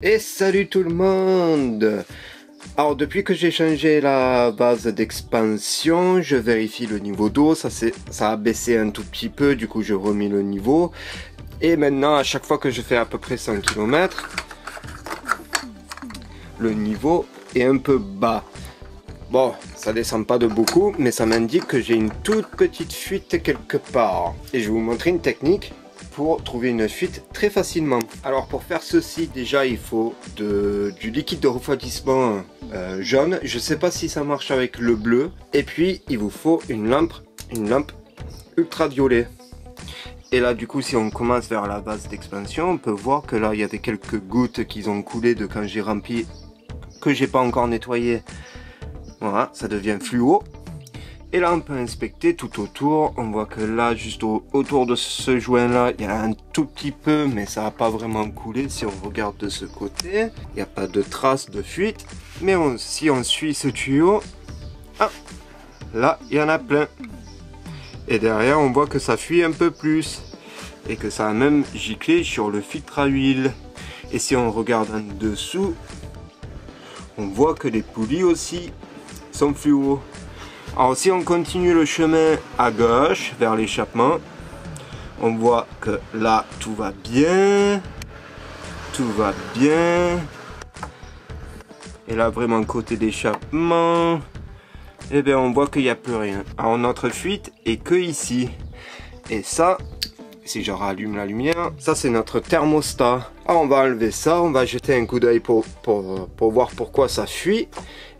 Et salut tout le monde! Alors depuis que j'ai changé la base d'expansion, je vérifie le niveau d'eau, ça a baissé un tout petit peu, du coup je remis le niveau. Et maintenant à chaque fois que je fais à peu près 100 km, le niveau est un peu bas. Bon, ça descend pas de beaucoup, mais ça m'indique que j'ai une toute petite fuite quelque part. Et je vais vous montrer une technique pour trouver une fuite très facilement. Alors pour faire ceci, déjà il faut du liquide de refroidissement jaune. Je sais pas si ça marche avec le bleu. Et puis il vous faut une lampe ultraviolet. Et là du coup si on commence vers la base d'expansion, on peut voir que là il y avait quelques gouttes qui ont coulé de quand j'ai rempli, que j'ai pas encore nettoyé. Voilà, ça devient fluo. Et là on peut inspecter tout autour, on voit que là juste autour de ce joint là il y a un tout petit peu, mais ça n'a pas vraiment coulé. Si on regarde de ce côté, il n'y a pas de traces de fuite, mais si on suit ce tuyau, ah, là il y en a plein. Et derrière on voit que ça fuit un peu plus et que ça a même giclé sur le filtre à huile. Et si on regarde en dessous, on voit que les poulies aussi sont fluo. Alors si on continue le chemin à gauche vers l'échappement, on voit que là tout va bien, et là vraiment côté d'échappement, et bien on voit qu'il n'y a plus rien. Alors notre fuite est que ici, et ça, si je rallume la lumière, ça c'est notre thermostat. Alors on va enlever ça, on va jeter un coup d'œil pour voir pourquoi ça fuit.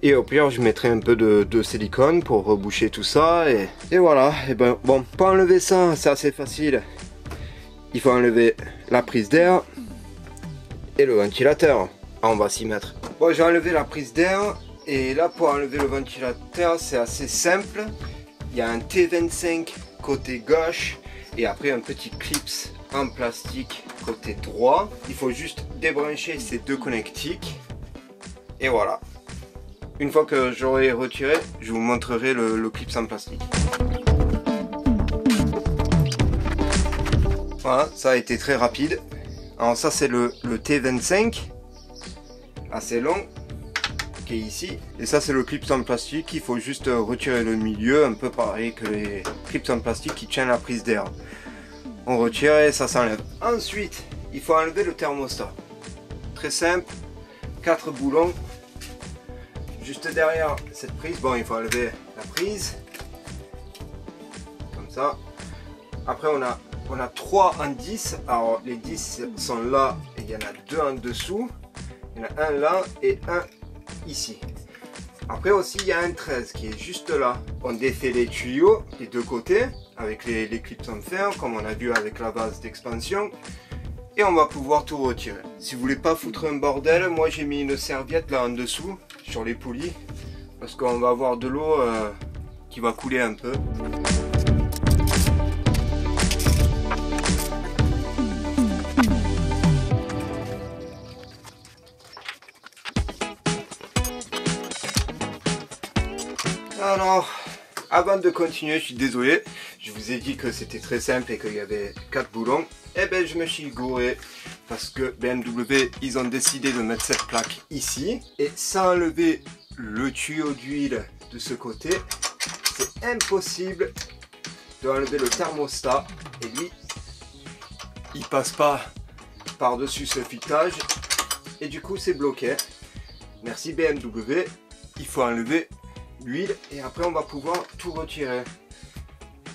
Et au pire je mettrai un peu de silicone pour reboucher tout ça. Et voilà, et ben bon, pour enlever ça, c'est assez facile. Il faut enlever la prise d'air et le ventilateur. Alors on va s'y mettre. Bon, j'ai enlevé la prise d'air. Et là pour enlever le ventilateur, c'est assez simple. Il y a un T25 côté gauche. Et après un petit clips en plastique côté droit. Il faut juste débrancher ces deux connectiques. Et voilà. Une fois que j'aurai retiré, je vous montrerai le clips en plastique. Voilà, ça a été très rapide. Alors ça c'est le T25, assez long, qui est ici. Et ça c'est le clips en plastique, il faut juste retirer le milieu, un peu pareil que les clips en plastique qui tiennent la prise d'air. On retire et ça s'enlève. Ensuite, il faut enlever le thermostat. Très simple, 4 boulons. Juste derrière cette prise, bon il faut enlever la prise. Comme ça. Après on a 3 en 10. Alors les 10 sont là et il y en a 2 en dessous. Il y en a un là et un ici. Après aussi il y a un 13 qui est juste là. On défait les tuyaux des deux côtés avec les clips en fer comme on a vu avec la base d'expansion. Et on va pouvoir tout retirer. Si vous voulez pas foutre un bordel, moi j'ai mis une serviette là en dessous sur les poulies parce qu'on va avoir de l'eau qui va couler un peu. Alors, avant de continuer, je suis désolé, je vous ai dit que c'était très simple et qu'il y avait 4 boulons. Eh ben je me suis gouré parce que BMW ils ont décidé de mettre cette plaque ici et sans enlever le tuyau d'huile de ce côté, c'est impossible d'enlever le thermostat et lui il passe pas par dessus ce filetage et du coup c'est bloqué. Merci BMW, il faut enlever l'huile et après on va pouvoir tout retirer.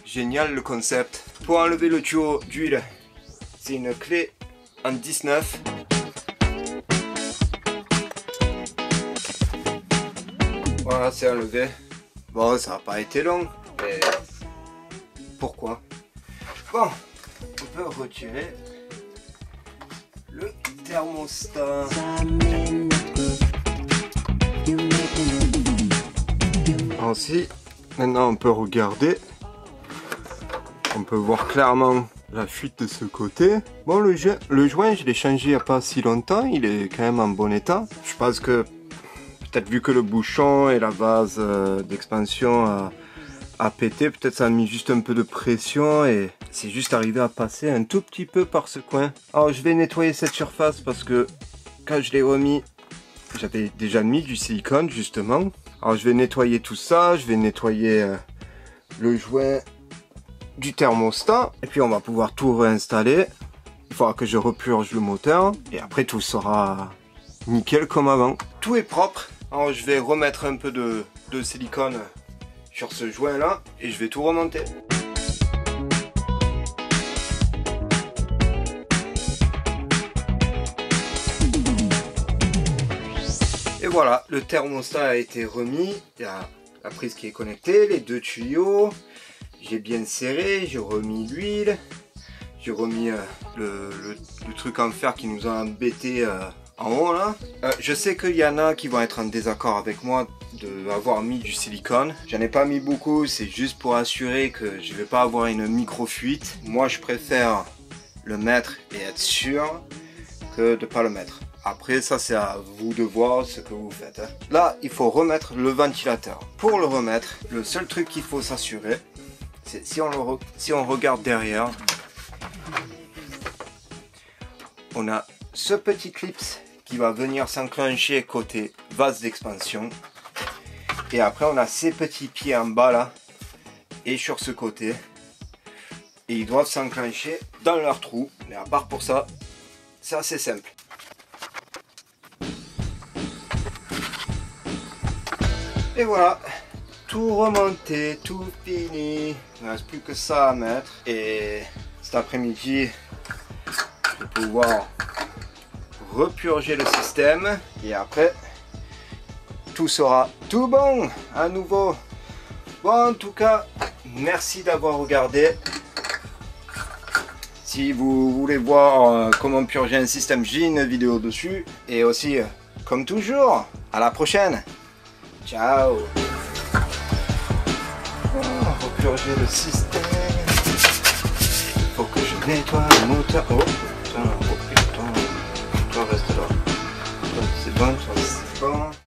Génial le concept. Pour enlever le tuyau d'huile, c'est une clé en 19. Voilà, c'est enlevé. Bon, ça n'a pas été long, mais pourquoi? Bon, on peut retirer le thermostat. Ainsi, maintenant on peut regarder. On peut voir clairement la fuite de ce côté. Bon, le joint, je l'ai changé il n'y a pas si longtemps. Il est quand même en bon état. Je pense que, peut-être vu que le bouchon et la base d'expansion a pété, peut-être ça a mis juste un peu de pression et c'est juste arrivé à passer un tout petit peu par ce coin. Alors, je vais nettoyer cette surface parce que quand je l'ai remis, j'avais déjà mis du silicone justement. Alors je vais nettoyer tout ça, je vais nettoyer le joint du thermostat. Et puis on va pouvoir tout réinstaller. Il faudra que je repurge le moteur. Et après tout sera nickel comme avant. Tout est propre. Alors je vais remettre un peu de silicone sur ce joint là. Et je vais tout remonter. Et voilà, le thermostat a été remis. Il y a la prise qui est connectée, les deux tuyaux. J'ai bien serré, j'ai remis l'huile. J'ai remis le truc en fer qui nous a embêté en haut là. Je sais qu'il y en a qui vont être en désaccord avec moi d'avoir mis du silicone. J'en ai pas mis beaucoup, c'est juste pour assurer que je vais pas avoir une micro-fuite. Moi je préfère le mettre et être sûr que de pas le mettre. Après ça c'est à vous de voir ce que vous faites. Hein. Là il faut remettre le ventilateur. Pour le remettre, le seul truc qu'il faut s'assurer, c'est si on regarde derrière, on a ce petit clip qui va venir s'enclencher côté vase d'expansion. Et après on a ces petits pieds en bas là et sur ce côté. Et ils doivent s'enclencher dans leur trou. Mais à part pour ça, c'est assez simple. Et voilà, tout remonté, tout fini. Il ne reste plus que ça à mettre. Et cet après-midi, je vais pouvoir repurger le système. Et après, tout sera tout bon à nouveau. Bon, en tout cas, merci d'avoir regardé. Si vous voulez voir comment purger un système, j'ai une vidéo dessus. Et aussi, comme toujours, à la prochaine. Ciao. Repurger le système. Faut que je nettoie le moteur. Oh putain, toi reste là. C'est bon, toi.